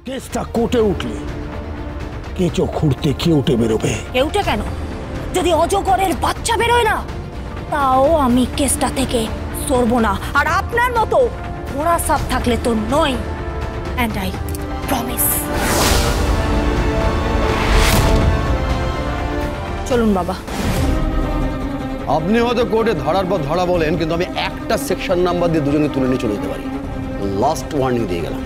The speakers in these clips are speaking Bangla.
কেসটা কোর্টে উঠলে কেঁচো খুঁড়তে কেউটে বেরোবে। কেউটে কেন? যদি অজগরের বাচ্চা বেরোয় না, তাও আমি কেসটা থেকে সরবো না। আর আপনার মতো ঘোড়া সাপ থাকলে তো নয়। And I promise. চলুন বাবা। আপনি হয়তো কোর্টে ধরার পর ধরা বলেন, কিন্তু আমি একটা সেকশন নাম্বার দিয়ে দুজনকে তুলে নিয়ে চলে যেতে পারি। লাস্ট ওয়ার্নিং দিয়ে গেলাম।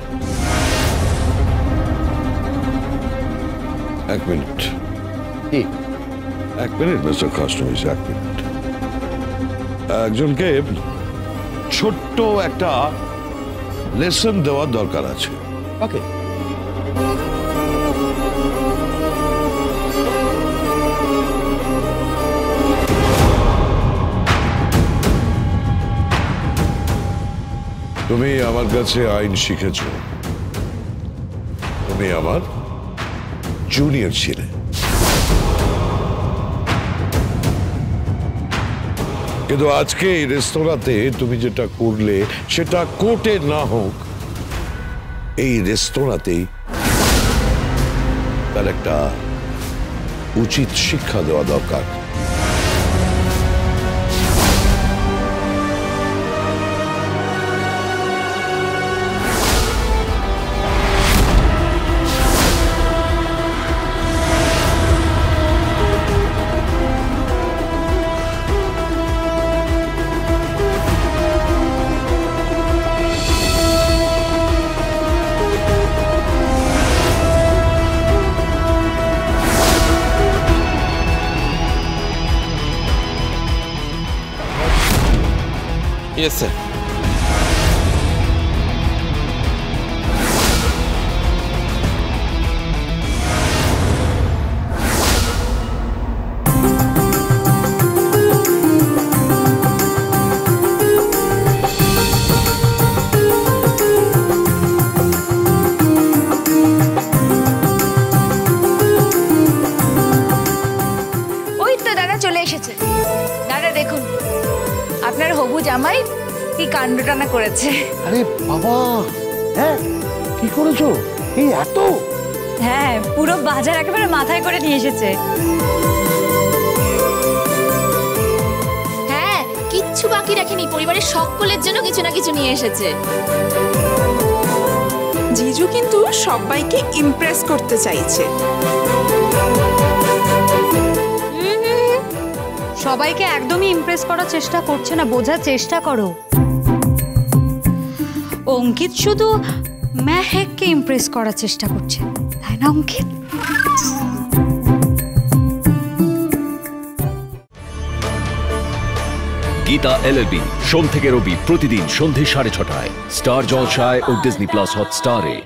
এক মিনিট। কি? এক মিনিট মিস্টার খাসনভিস, এক মিনিট। একজনকে ছোট্ট একটা লেসন দেওয়ার দরকার আছে। ওকে। তুমি আমার কাছে আইন শিখেছ, তুমি আমার জুনিয়র ছিলে, কিন্তু আজকে এই রেস্তোরাঁতে তুমি যেটা করলে সেটা কোর্টে না হোক, এই রেস্তোরাঁতেই তার একটা উচিত শিক্ষা দেওয়া দরকার। Yes, sir. ওই তো দাদা চলে এসেছে। দাদা দেখুন, আপনার হবু জামাই কি কাণ্ডটানা করেছে। আরে বাবা, হ্যাঁ কি করেছো? এই এত? হ্যাঁ, পুরো বাজার একেবারে মাথায় করে নিয়ে এসেছে। হ্যাঁ, কিচ্ছু বাকি রাখেনি, পরিবারের সকলের জন্য কিছু না কিছু নিয়ে এসেছে। জিজু কিন্তু সবাইকে ইমপ্রেস করতে চাইছে। সবাইকে একদমই ইমপ্রেস করার চেষ্টা করছে না, বোঝার চেষ্টা করো। অঙ্কিত শুধু মেহেককে ইমপ্রেস করার চেষ্টা করছে, তাই না অঙ্কিত? গীতা এলএলবি সোম থেকে রবি প্রতিদিন সন্ধে 6:30টায় স্টার জলসায় ও ডিজনি প্লাস হটস্টারে।